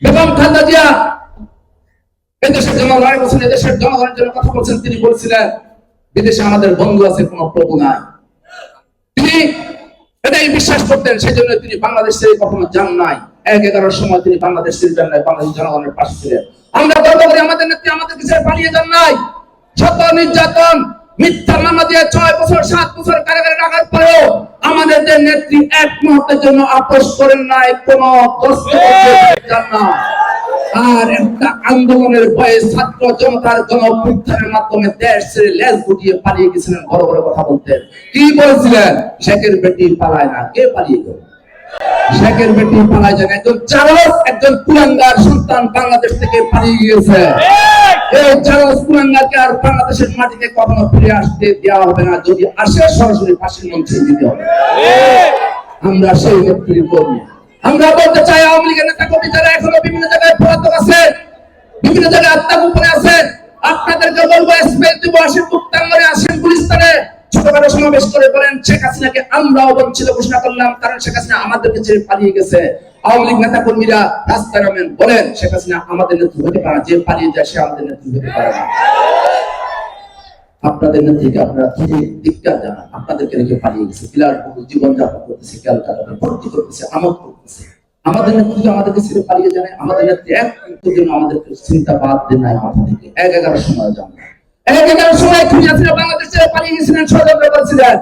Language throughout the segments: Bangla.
বেগম খালেদা জিয়া এদেশের জন্য লড়াই করছেন, এদেশের জনগণের জন্য কথা বলছেন। তিনি বলছিলেন বিদেশে আমাদের বন্ধু আছে, কোনো প্রভু নাই। তিনি এটাই বিশ্বাস করতেন, সেই জন্য তিনি বাংলাদেশ ছেড়ে কখনো যান নাই। 11 সময় তিনি বাংলাদেশ ছেড়ে যান নাই, বাংলাদেশ জনগণের পাশে ছিলেন। আমরা গর্ব করি আমাদের নেত্রী আমাদেরকে ছেড়ে পালিয়ে যান নাই। শত নির্যাতন, মিথ্যা মামলা দিয়ে 6 বছর 7 বছর কারাগারে রাখার পরেও আমাদের যে নেত্রী এক মুহূর্তের জন্য আপোষ করেন নাই, কোন কষ্ট করতে যান না। আর একটা আন্দোলনের ভয়ে ছাত্র জনতার গণঅভ্যুত্থানের মাধ্যমে দেশ ছেড়ে লেজ গুটিয়ে পালিয়ে গেছিলেন। বড় বড় কথা বলতেন, কি বলছিলেন? শেখের বেটি পালায় না। কে পালিয়ে গেল? শেখের বেটি পালায় যায় না। একজন চারস, একজন কুলাঙ্গার সন্তান বাংলাদেশ থেকে পালিয়ে গিয়েছে। এই চারস কুলাঙ্গারকে আর বাংলাদেশের মাটিতে কখনো ফিরে আসতে দেওয়া হবে না। যদি আসে সরাসরি ফাঁসির মঞ্চে দিতে হবে। আমরা সেই নেত্রী কর্মী। আমরা বলতে চাই, আওয়ামী লীগের নেতা কর্মী যারা এখনো বিভিন্ন জায়গায় পলাতক আছে, বিভিন্ন জায়গায় আত্মগোপনে আছে, আপনাদেরকে বলবো স্পেস দিব, আসেন মুক্তাঙ্গনে, আসেন গুলিস্তানে, ছোটখাটো সমাবেশ করে বলেন শেখ হাসিনাকে আমরাও বঞ্চিত ঘোষণা করলাম, কারণ শেখ হাসিনা আমাদেরকে ছেড়ে পালিয়ে গেছে। আওয়ামী লীগ নেতা কর্মীরা রাস্তায় নামেন, বলেন শেখ হাসিনা আমাদের নেত্রী হতে পারে, যে পালিয়ে যায় সে আমাদের নেত্রী হতে পারে না। আপনাদের নেত্রীকে আপনারা ধিক্কার জানান। আপনাদেরকে রেখে পালিয়ে গেছে, বিলাসবহুল জীবনযাপন করতেছে, ক্যালকাটাতে ভর্তি করতেছে, আমোদ করতেছে। আমাদের নেত্রী আমাদেরকে ছেড়ে পালিয়ে যায়। আমাদের নেত্রী এক মুহূর্তের জন্য আমাদেরকে চিন্তা বাদ দেন নাই মাথা থেকে। 11 সময় যান, 11 সময় খুঁজে ছিল বাংলাদেশ ছেড়ে পালিয়ে গেছিলেন, ষড়যন্ত্র করেছিলেন।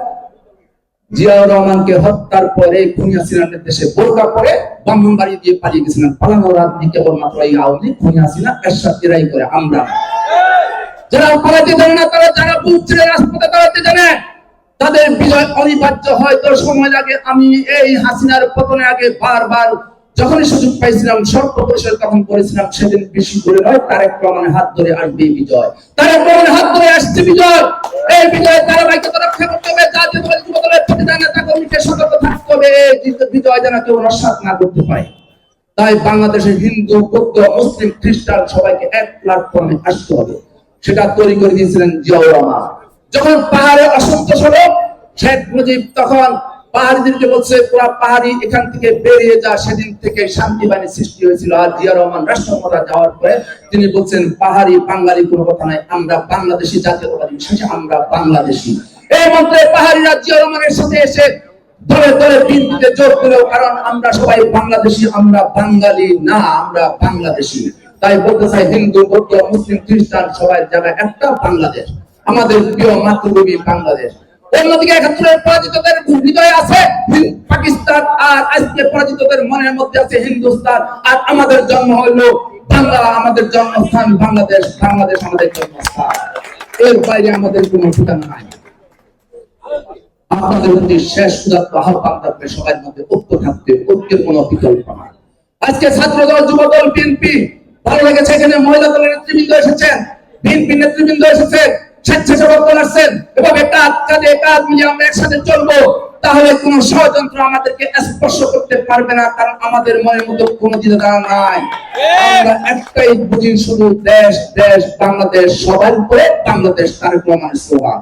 জিয়াউর রহমানকে হত্যার পরে খুনি হাসিনার দেশে বোরকা পরে ব্রাহ্মণবাড়ি দিয়ে পালিয়ে গেছিলেন। পালানোর রাজনীতি কেবলমাত্র এই আওয়ামী লীগ, খুনি হাসিনা এরশাদ এরাই করে। আমরা যারা পালাতে জানে না, তারা যারা বুক ছেড়ে রাজপথে দাঁড়াতে জানে, তাদের বিজয় অনিবার্য। হয়তো সময় লাগে। আমি এই হাসিনার পতনের আগে বারবার যখনই সুযোগ পাইছিলাম স্বল্প পরিসরে তখন করেছিলাম, সেদিন বেশি করে নয়, তারেক রহমানের হাত ধরে আসবে বিজয়। তারেক রহমানের হাত ধরে আসছে বিজয়। এই বিজয় ধারাবাহিকতা রক্ষা করতে হবে। জাতীয় দলের প্রতিটা নেতা কর্মীকে সতর্ক থাকতে হবে, এই বিজয় যেন কেউ নস্যাৎ না করতে পারে। তাই বাংলাদেশের হিন্দু, বৌদ্ধ, মুসলিম, খ্রিস্টান সবাইকে এক প্ল্যাটফর্মে আসতে হবে। সেটা তৈরি করে দিয়েছিলেন জিয়াউর রহমান। যখন পাহাড়ে অসন্তোষ হলো, শেখ মুজিব তখন পাহাড়িদেরকে বলছে পুরা পাহাড়ি এখান থেকে বেরিয়ে যা। সেদিন থেকে শান্তি বাহিনী সৃষ্টি হয়েছিল। আর জিয়া রহমান রাষ্ট্রক্ষমতা যাওয়ার পরে তিনি বলছেন পাহাড়ি বাঙালি কোনো কথা নাই, আমরা বাংলাদেশি জাতীয়তাবাদী, শেষে আমরা বাংলাদেশি। এই মন্ত্রে পাহাড়িরা জিয়া রহমানের সাথে এসে দলে দলে বিএনপিতে যোগ দিল, কারণ আমরা সবাই বাংলাদেশি, আমরা বাঙালি না, আমরা বাংলাদেশি। তাই বলতে চাই, হিন্দু, বৌদ্ধ, মুসলিম, খ্রিস্টান সবাই জায়গায় একটা বাংলাদেশ, আমাদের প্রিয় মাতৃভূমি বাংলাদেশ। অন্যদিকে 71 পরাজিতদের হৃদয়ে আছে পাকিস্তান, আর আজকে পরাজিতদের মনের মধ্যে আছে হিন্দুস্তান। আর আমাদের জন্ম হলো বাংলা, আমাদের জন্মস্থান বাংলাদেশ, বাংলাদেশ আমাদের জন্মস্থান। এর বাইরে আমাদের কোনো ঠিকানা নাই। আপনাদের প্রতি শেষ উদাত্ত আহ্বান থাকবে, সবার মধ্যে ঐক্য থাকবে, ঐক্যের কোনো বিকল্প নাই। আজকে ছাত্রদল, যুবদল, বিএনপি, ভালো লেগেছে এখানে মহিলা দলের নেতৃবৃন্দ এসেছেন, বিএনপি নেতৃবৃন্দ এসেছেন, স্বেচ্ছাসেবক দল আসছেন, এবং কাঁধে মিলিয়ে আমরা একসাথে চলবো। তাহলে কোন ষড়যন্ত্র আমাদেরকে স্পর্শ করতে পারবে না, কারণ আমাদের মনের মধ্যে কোনো দ্বিধাদ্বন্দ্ব নাই। আমরা একটাই বুঝি, শুধু দেশ দেশ বাংলাদেশ, সবার উপরে বাংলাদেশ, তারেক রহমানের স্লোগান।